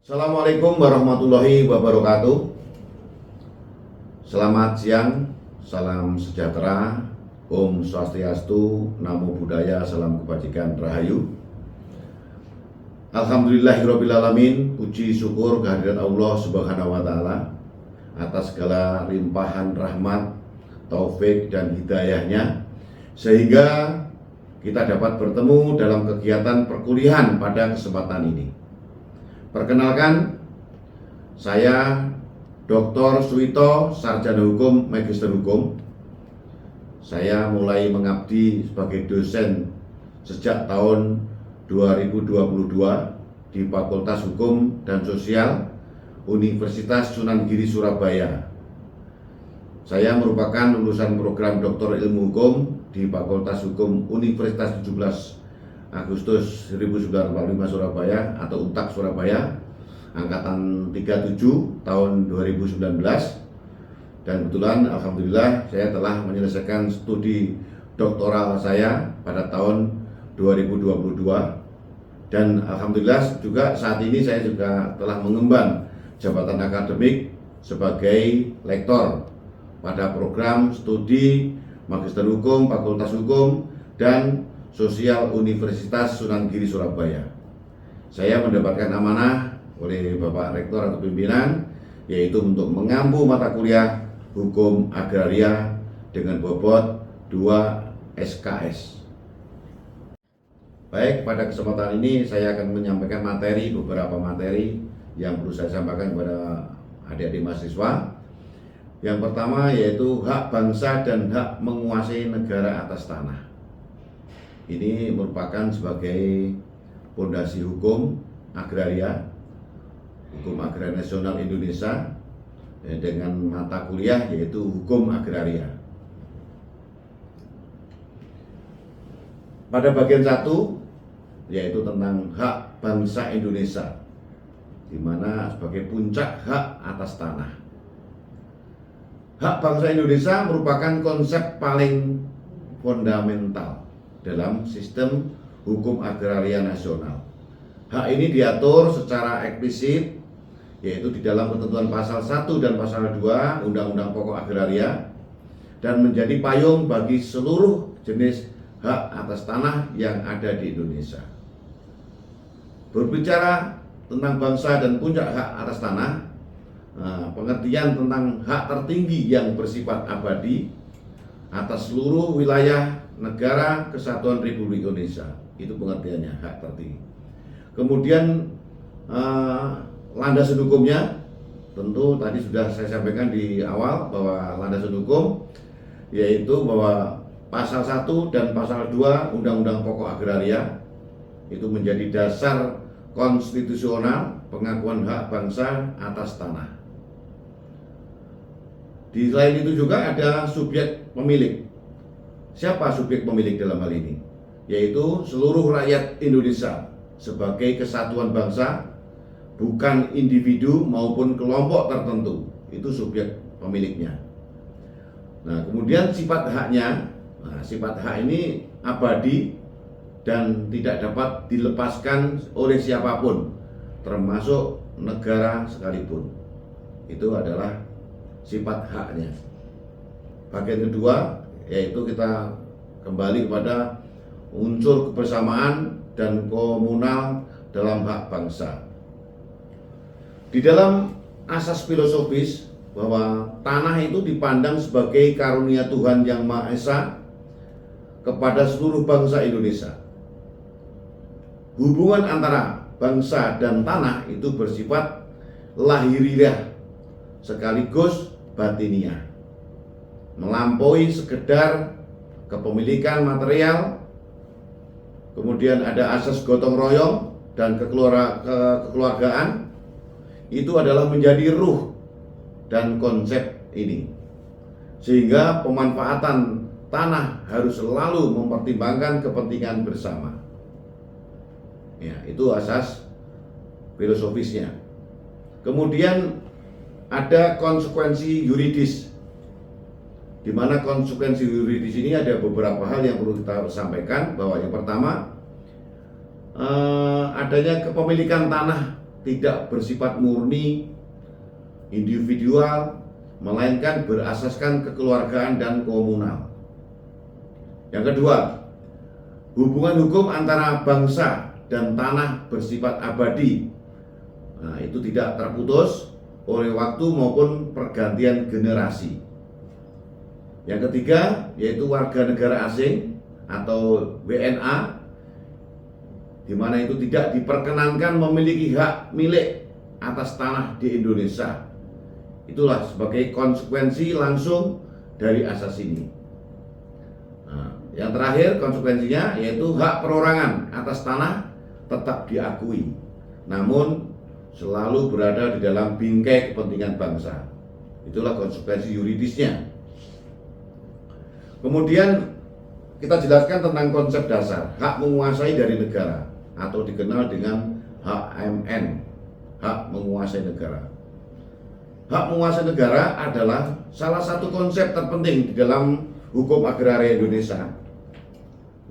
Assalamualaikum warahmatullahi wabarakatuh. Selamat siang, salam sejahtera, Om Swastiastu, Namo Buddhaya, salam kebajikan, Rahayu. Alhamdulillahirrabbilalamin, puji syukur kehadirat Allah Subhanahu wa Ta'ala atas segala limpahan rahmat, taufik dan hidayahnya, sehingga kita dapat bertemu dalam kegiatan perkuliahan pada kesempatan ini. Perkenalkan, saya Dr. Suito, Sarjana Hukum, Magister Hukum. Saya mulai mengabdi sebagai dosen sejak tahun 2022 di Fakultas Hukum dan Sosial Universitas Sunan Giri, Surabaya. Saya merupakan lulusan program Doktor Ilmu Hukum di Fakultas Hukum Universitas 17 Agustus 1945 Surabaya atau UNTAK Surabaya, angkatan 37 tahun 2019. Dan kebetulan alhamdulillah saya telah menyelesaikan studi doktoral saya pada tahun 2022. Dan alhamdulillah juga saat ini saya juga telah mengemban jabatan akademik sebagai lektor pada program studi Magister Hukum, Fakultas Hukum dan Sosial Universitas Sunan Giri, Surabaya. Saya mendapatkan amanah oleh Bapak Rektor atau pimpinan, yaitu untuk mengampu mata kuliah Hukum Agraria dengan bobot 2 SKS. Baik, pada kesempatan ini saya akan menyampaikan beberapa materi yang perlu saya sampaikan kepada adik-adik mahasiswa. Yang pertama yaitu hak bangsa dan hak menguasai negara atas tanah. Ini merupakan sebagai pondasi hukum agraria, hukum agraria nasional Indonesia, dengan mata kuliah yaitu hukum agraria. Pada bagian 1 yaitu tentang hak bangsa Indonesia, di mana sebagai puncak hak atas tanah. Hak bangsa Indonesia merupakan konsep paling fundamental dalam sistem hukum agraria nasional. Hak ini diatur secara eksplisit yaitu di dalam ketentuan pasal 1 dan pasal 2 Undang-Undang Pokok Agraria, dan menjadi payung bagi seluruh jenis hak atas tanah yang ada di Indonesia. Berbicara tentang bangsa dan puncak hak atas tanah, pengertian tentang hak tertinggi yang bersifat abadi atas seluruh wilayah negara Kesatuan Republik Indonesia, itu pengertiannya hak tertinggi. Kemudian landasan hukumnya tentu tadi sudah saya sampaikan di awal bahwa landasan hukum yaitu bahwa pasal 1 dan pasal 2 Undang-Undang Pokok Agraria itu menjadi dasar konstitusional pengakuan hak bangsa atas tanah. Di selain itu juga ada subjek pemilik. Siapa subjek pemilik dalam hal ini? Yaitu seluruh rakyat Indonesia sebagai kesatuan bangsa, bukan individu maupun kelompok tertentu. Itu subjek pemiliknya. Nah, kemudian sifat haknya, sifat hak ini abadi dan tidak dapat dilepaskan oleh siapapun, termasuk negara sekalipun. Itu adalah sifat haknya. Bagian kedua yaitu kita kembali kepada unsur kebersamaan dan komunal dalam hak bangsa. Di dalam asas filosofis bahwa tanah itu dipandang sebagai karunia Tuhan Yang Maha Esa kepada seluruh bangsa Indonesia. Hubungan antara bangsa dan tanah itu bersifat lahiriah sekaligus batiniah, melampaui sekedar kepemilikan material. Kemudian ada asas gotong royong dan kekeluargaan. Itu adalah menjadi ruh dan konsep ini, sehingga pemanfaatan tanah harus selalu mempertimbangkan kepentingan bersama. Ya, itu asas filosofisnya. Kemudian ada konsekuensi yuridis, di mana konsekuensi yuridis ini ada beberapa hal yang perlu kita sampaikan. Bahwa yang pertama, adanya kepemilikan tanah tidak bersifat murni individual, melainkan berasaskan kekeluargaan dan komunal. Yang kedua, hubungan hukum antara bangsa dan tanah bersifat abadi. Nah, itu tidak terputus oleh waktu maupun pergantian generasi. Yang ketiga, yaitu warga negara asing atau WNA, di mana itu tidak diperkenankan memiliki hak milik atas tanah di Indonesia. Itulah sebagai konsekuensi langsung dari asas ini. Nah, yang terakhir konsekuensinya yaitu hak perorangan atas tanah tetap diakui, namun selalu berada di dalam bingkai kepentingan bangsa. Itulah konsekuensi yuridisnya. Kemudian kita jelaskan tentang konsep dasar hak menguasai dari negara atau dikenal dengan HMN, hak menguasai negara. Hak menguasai negara adalah salah satu konsep terpenting di dalam hukum agraria Indonesia.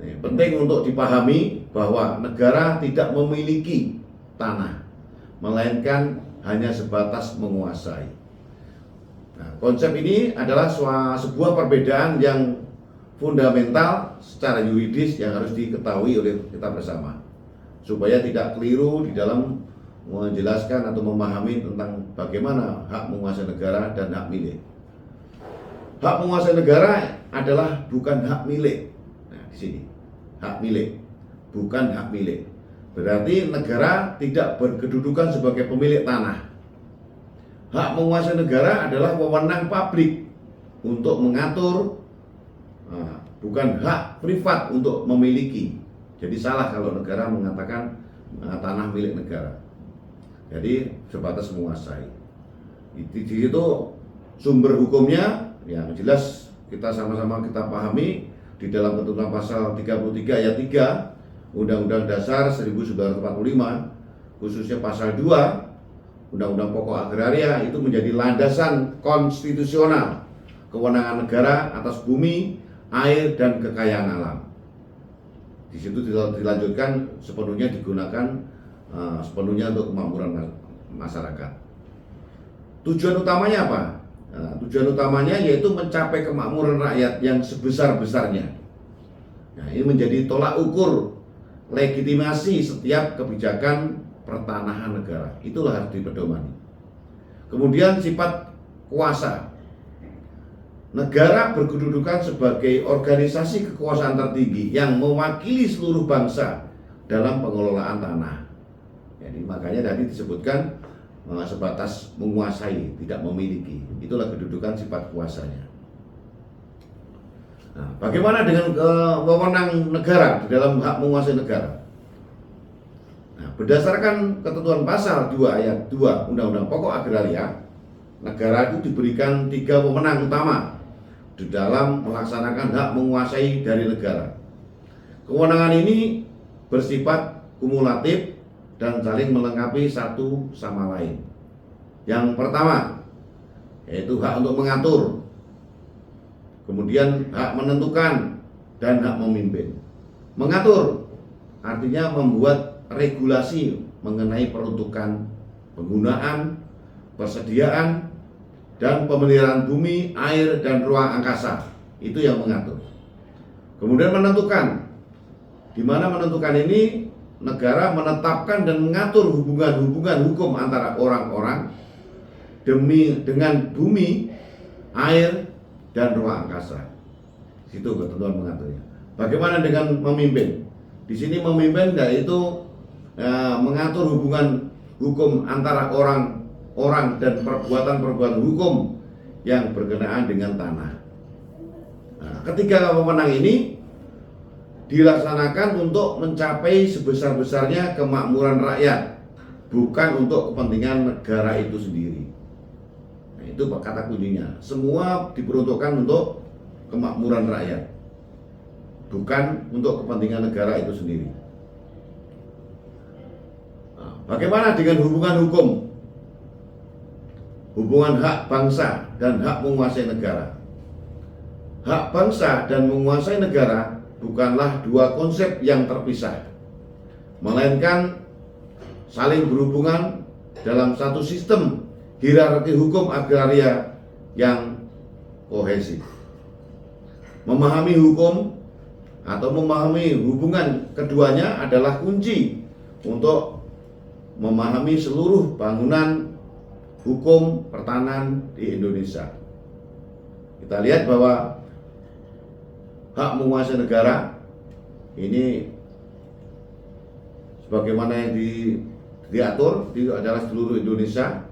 Penting untuk dipahami bahwa negara tidak memiliki tanah, melainkan hanya sebatas menguasai. Nah, konsep ini adalah sebuah perbedaan yang fundamental secara yuridis yang harus diketahui oleh kita bersama, supaya tidak keliru di dalam menjelaskan atau memahami tentang bagaimana hak menguasai negara dan hak milik. Hak menguasai negara adalah bukan hak milik. Nah, di sini hak milik, bukan hak milik. Berarti negara tidak berkedudukan sebagai pemilik tanah. Hak menguasai negara adalah wewenang publik untuk mengatur, bukan hak privat untuk memiliki. Jadi salah kalau negara mengatakan tanah milik negara. Jadi sebatas menguasai. Di situ sumber hukumnya yang jelas kita sama-sama kita pahami di dalam ketentuan pasal 33 ayat 3 Undang-Undang Dasar 1945, khususnya pasal 2 Undang-Undang Pokok Agraria, itu menjadi landasan konstitusional kewenangan negara atas bumi, air, dan kekayaan alam. Di situ dilanjutkan sepenuhnya digunakan sepenuhnya untuk kemakmuran masyarakat. Tujuan utamanya apa? Nah, tujuan utamanya yaitu mencapai kemakmuran rakyat yang sebesar-besarnya. Nah, ini menjadi tolak ukur legitimasi setiap kebijakan pertanahan negara. Itulah harus dipedomani. Kemudian sifat kuasa. Negara berkedudukan sebagai organisasi kekuasaan tertinggi yang mewakili seluruh bangsa dalam pengelolaan tanah. Jadi makanya tadi disebutkan sebatas menguasai, tidak memiliki. Itulah kedudukan sifat kuasanya. Nah, bagaimana dengan wewenang negara di dalam hak menguasai negara? Nah, berdasarkan ketentuan pasal 2 ayat 2 Undang-Undang Pokok Agraria, negara itu diberikan 3 wewenang utama di dalam melaksanakan hak menguasai dari negara. Kewenangan ini bersifat kumulatif dan saling melengkapi satu sama lain. Yang pertama yaitu hak untuk mengatur, kemudian hak menentukan, dan hak memimpin. Mengatur artinya membuat regulasi mengenai peruntukan, penggunaan, persediaan, dan pemeliharaan bumi, air, dan ruang angkasa. Itu yang mengatur. Kemudian menentukan, di mana menentukan ini negara menetapkan dan mengatur hubungan-hubungan hukum antara orang-orang dengan bumi, air, dan ruang angkasa. Situ ketentuan mengaturnya. Bagaimana dengan memimpin? Di sini memimpin yaitu mengatur hubungan hukum antara orang dan perbuatan-perbuatan hukum yang berkenaan dengan tanah. Nah, ketiga wewenang ini dilaksanakan untuk mencapai sebesar-besarnya kemakmuran rakyat, bukan untuk kepentingan negara itu sendiri. Nah, itu kata kuncinya. Semua diperuntukkan untuk kemakmuran rakyat, bukan untuk kepentingan negara itu sendiri. Nah, bagaimana dengan hubungan hukum? Hubungan hak bangsa dan hak menguasai negara. Hak bangsa dan menguasai negara bukanlah dua konsep yang terpisah, melainkan saling berhubungan dalam satu sistem hierarki hukum agraria yang kohesif. Memahami hukum atau memahami hubungan keduanya adalah kunci untuk memahami seluruh bangunan hukum pertanahan di Indonesia. Kita lihat bahwa hak menguasai negara ini sebagaimana yang diatur itu adalah seluruh Indonesia.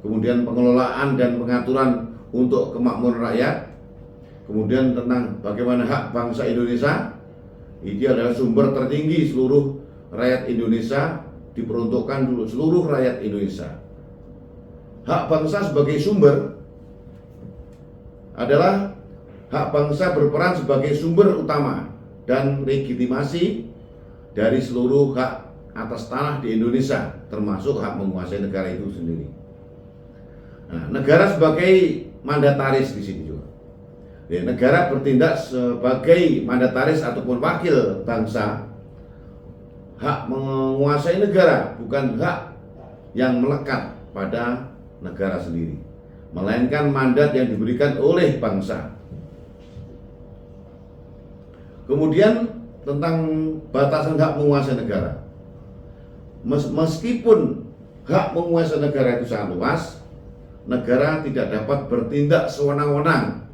Kemudian pengelolaan dan pengaturan untuk kemakmuran rakyat. Kemudian tentang bagaimana hak bangsa Indonesia, ini adalah sumber tertinggi seluruh rakyat Indonesia, diperuntukkan dulu seluruh rakyat Indonesia. Hak bangsa sebagai sumber adalah hak bangsa berperan sebagai sumber utama dan legitimasi dari seluruh hak atas tanah di Indonesia, termasuk hak menguasai negara itu sendiri. Nah, negara sebagai mandataris di sini juga. Ya, negara bertindak sebagai mandataris ataupun wakil bangsa. Hak menguasai negara bukan hak yang melekat pada negara sendiri, melainkan mandat yang diberikan oleh bangsa. Kemudian tentang batasan hak menguasai negara. Meskipun hak menguasai negara itu sangat luas, negara tidak dapat bertindak sewenang-wenang.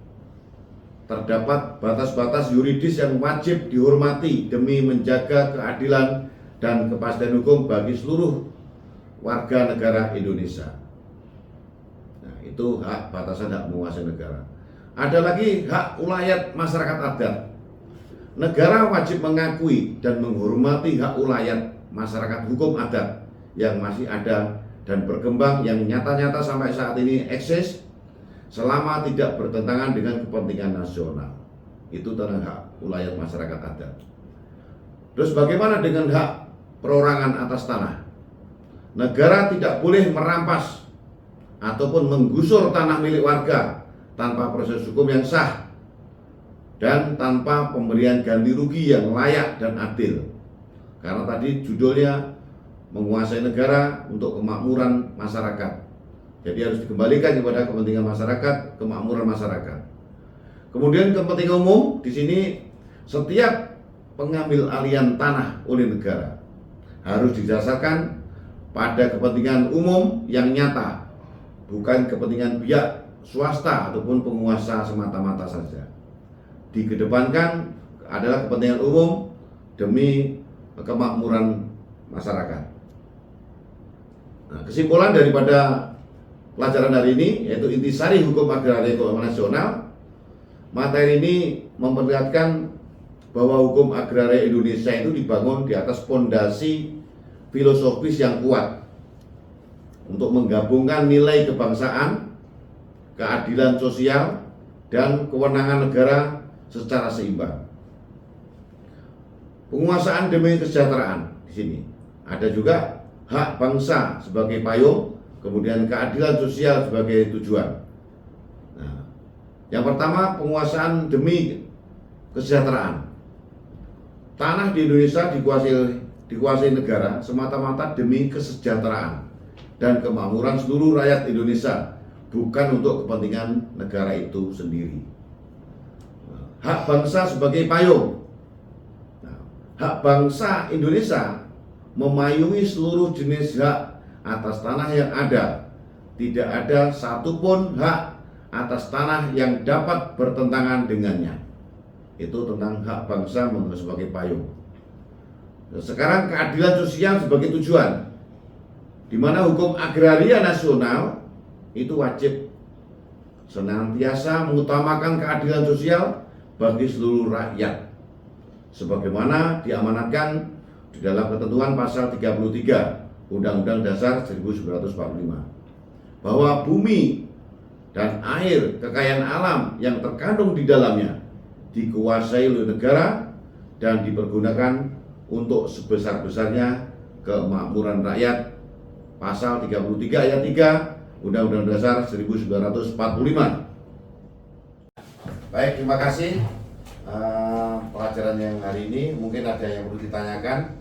Terdapat batas-batas yuridis yang wajib dihormati demi menjaga keadilan dan kepastian hukum bagi seluruh warga negara Indonesia. Nah, itu hak batasan hak menguasai negara. Ada lagi hak ulayat masyarakat adat. Negara wajib mengakui dan menghormati hak ulayat masyarakat hukum adat yang masih ada dan berkembang, yang nyata-nyata sampai saat ini eksis, selama tidak bertentangan dengan kepentingan nasional. Itu tentang hak ulayat masyarakat adat. Terus bagaimana dengan hak perorangan atas tanah? Negara tidak boleh merampas ataupun menggusur tanah milik warga tanpa proses hukum yang sah dan tanpa pemberian ganti rugi yang layak dan adil. Karena tadi judulnya menguasai negara untuk kemakmuran masyarakat. Jadi harus dikembalikan kepada kepentingan masyarakat, kemakmuran masyarakat. Kemudian kepentingan umum, di sini setiap pengambil alihan tanah oleh negara harus didasarkan pada kepentingan umum yang nyata, bukan kepentingan pihak swasta ataupun penguasa semata-mata saja. Dikedepankan adalah kepentingan umum demi kemakmuran masyarakat. Nah, kesimpulan daripada pelajaran hari ini yaitu intisari hukum agraria keuangan nasional. Materi ini memperlihatkan bahwa hukum agraria Indonesia itu dibangun di atas fondasi filosofis yang kuat untuk menggabungkan nilai kebangsaan, keadilan sosial, dan kewenangan negara secara seimbang. Penguasaan demi kesejahteraan di sini ada juga hak bangsa sebagai payung, kemudian keadilan sosial sebagai tujuan. Nah, yang pertama penguasaan demi kesejahteraan. Tanah di Indonesia dikuasai negara semata-mata demi kesejahteraan dan kemakmuran seluruh rakyat Indonesia, bukan untuk kepentingan negara itu sendiri. Hak bangsa sebagai payung. Hak bangsa Indonesia memayungi seluruh jenis hak atas tanah yang ada. Tidak ada satupun hak atas tanah yang dapat bertentangan dengannya. Itu tentang hak bangsa sebagai payung. Sekarang keadilan sosial sebagai tujuan, di mana hukum agraria nasional itu wajib senantiasa mengutamakan keadilan sosial bagi seluruh rakyat, sebagaimana diamanatkan di dalam ketentuan pasal 33 Undang-Undang Dasar 1945, bahwa bumi dan air, kekayaan alam yang terkandung di dalamnya dikuasai oleh negara dan dipergunakan untuk sebesar-besarnya kemakmuran rakyat. Pasal 33 ayat 3 Undang-Undang Dasar 1945. Baik, terima kasih. Pelajaran yang hari ini mungkin ada yang perlu ditanyakan.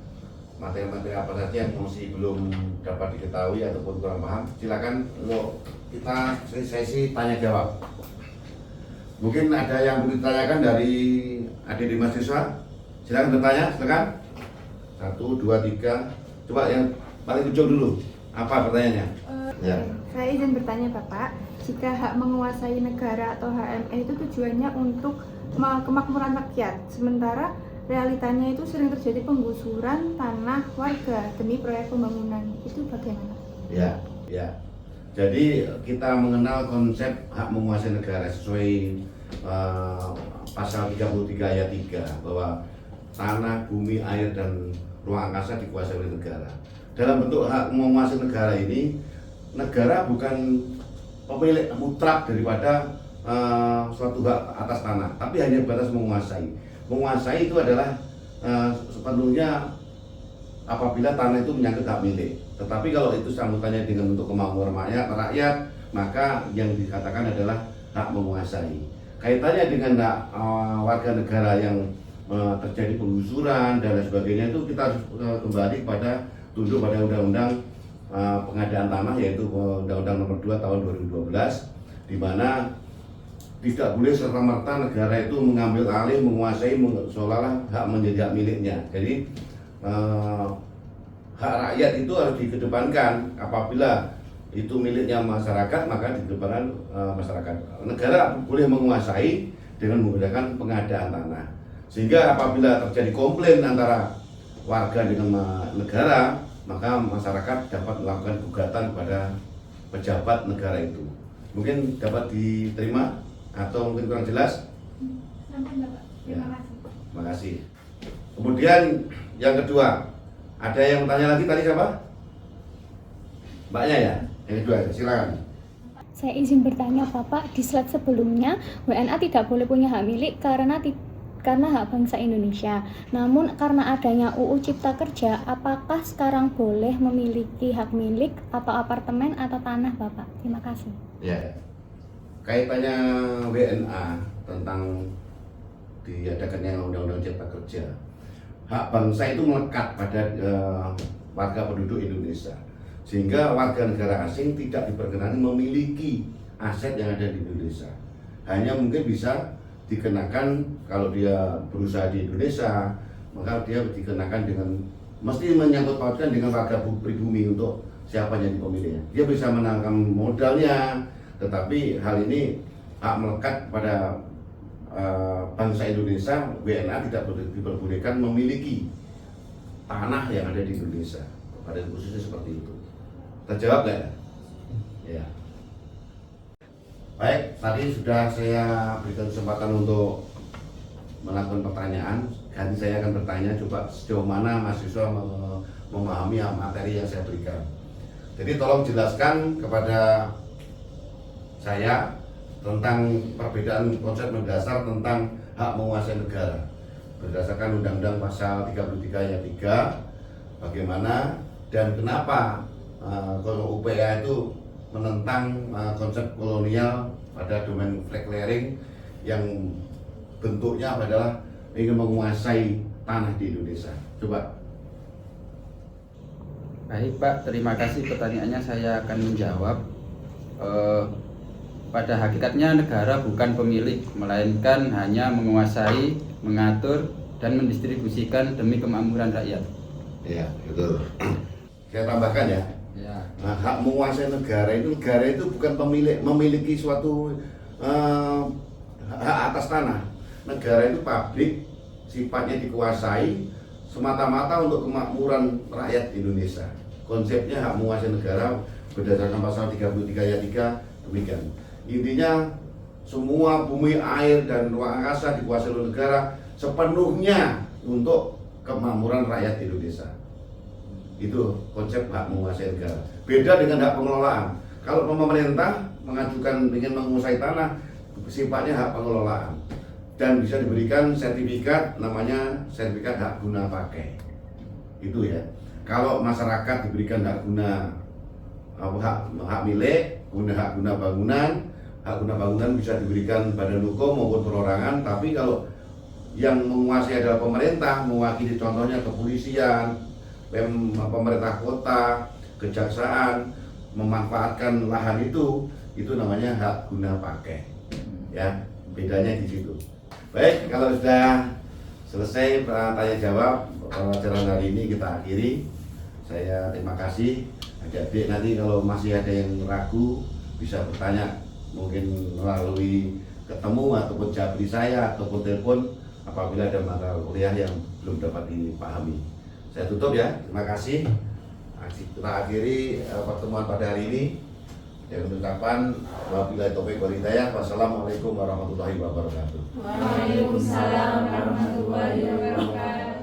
materi-materi apa saja yang masih belum dapat diketahui ataupun kurang paham, silakan untuk kita sesi tanya jawab. Mungkin ada yang boleh ditanyakan dari adik mahasiswa, silakan bertanya, silakan. 1, 2, 3. Coba yang paling ujung dulu, apa pertanyaannya? Ya. Saya izin bertanya Bapak, jika hak menguasai negara atau HME itu tujuannya untuk kemakmuran rakyat, sementara realitanya itu sering terjadi penggusuran tanah warga demi proyek pembangunan, itu bagaimana? Ya. Jadi kita mengenal konsep hak menguasai negara sesuai pasal 33 ayat 3 bahwa tanah, bumi, air, dan ruang angkasa dikuasai oleh negara. Dalam bentuk hak menguasai negara ini, negara bukan pemilik mutlak daripada suatu hak atas tanah, tapi hanya batas menguasai. Menguasai itu adalah sepenuhnya apabila tanah itu menyangkut hak milik. Tetapi kalau itu sambutannya dengan untuk kemakmuran rakyat, maka yang dikatakan adalah hak menguasai. Kaitannya dengan hak warga negara yang terjadi penggusuran dan lain sebagainya, itu kita harus kembali pada tunduk pada undang-undang pengadaan tanah, yaitu Undang-Undang Nomor 2 Tahun 2012, di mana tidak boleh serta-merta negara itu mengambil alih, menguasai, seolah-olah hak menjadi hak miliknya. Jadi hak rakyat itu harus dikedepankan. Apabila itu miliknya masyarakat, maka dikedepankan masyarakat. Negara boleh menguasai dengan menggunakan pengadaan tanah. Sehingga apabila terjadi komplain antara warga dengan negara, maka masyarakat dapat melakukan gugatan kepada pejabat negara itu. Mungkin dapat diterima atau mungkin kurang jelas? Sampai Bapak. Terima kasih. Terima kasih. Kemudian yang kedua, ada yang bertanya lagi tadi siapa? Mbaknya ya? Yang kedua, silakan. Saya izin bertanya Bapak, di slide sebelumnya WNA tidak boleh punya hak milik karena hak bangsa Indonesia. Namun karena adanya UU Cipta Kerja, apakah sekarang boleh memiliki hak milik atau apartemen atau tanah Bapak? Terima kasih. Ya. Kaitannya WNA tentang diadakannya Undang-Undang Cipta Kerja, hak bangsa itu melekat pada warga penduduk Indonesia, sehingga warga negara asing tidak diperkenankan memiliki aset yang ada di Indonesia. Hanya mungkin bisa dikenakan kalau dia berusaha di Indonesia, maka dia dikenakan dengan mesti menyangkut pautkan dengan warga pribumi untuk siapa yang pemiliknya. Dia bisa menangkan modalnya, tetapi hal ini hak melekat pada bangsa Indonesia. WNA tidak diperbolehkan memiliki tanah yang ada di Indonesia. Pada khususnya seperti itu. Terjawab nggak ya? Baik, tadi sudah saya berikan kesempatan untuk melakukan pertanyaan. Nanti saya akan bertanya, coba sejauh mana mahasiswa memahami materi yang saya berikan. Jadi tolong jelaskan kepada saya tentang perbedaan konsep mendasar tentang hak menguasai negara berdasarkan Undang-Undang Pasal 33 ayat 3, bagaimana dan kenapa UPA itu menentang konsep kolonial pada domain flag clearing yang bentuknya adalah ingin menguasai tanah di Indonesia. Coba. Baik Pak, terima kasih pertanyaannya, saya akan menjawab. Pada hakikatnya negara bukan pemilik, melainkan hanya menguasai, mengatur, dan mendistribusikan demi kemakmuran rakyat. Ya, betul. Saya tambahkan ya. Ya. Nah, hak menguasai negara itu bukan memiliki suatu hak atas tanah. Negara itu publik, sifatnya dikuasai semata-mata untuk kemakmuran rakyat Indonesia. Konsepnya hak menguasai negara berdasarkan pasal 33 ayat 3 demikian. Intinya semua bumi, air, dan ruang angkasa dikuasai oleh negara sepenuhnya untuk kemakmuran rakyat Indonesia. Itu konsep hak menguasai negara. Beda dengan hak pengelolaan. Kalau pemerintah mengajukan ingin menguasai tanah, sifatnya hak pengelolaan dan bisa diberikan sertifikat, namanya sertifikat hak guna pakai. Itu ya. Kalau masyarakat diberikan hak guna hak milik, hak guna bangunan, hak guna bangunan bisa diberikan badan hukum maupun perorangan. Tapi kalau yang menguasai adalah pemerintah, mewakili contohnya kepolisian, pemerintah kota, kejaksaan memanfaatkan lahan itu namanya hak guna pakai. Ya, bedanya di situ. Baik, kalau sudah selesai tanya jawab pelajaran hari ini kita akhiri. Saya terima kasih. Adik-adik nanti kalau masih ada yang ragu bisa bertanya, mungkin melalui ketemu ataupun japri saya ataupun telepon apabila ada mata kuliah yang belum dapat dipahami. Saya tutup ya. Terima kasih. Kita akhiri pertemuan pada hari ini dengan ucapan wabillahi taufiq wal hidayah. Wassalamualaikum warahmatullahi wabarakatuh. Waalaikumsalam warahmatullahi wabarakatuh.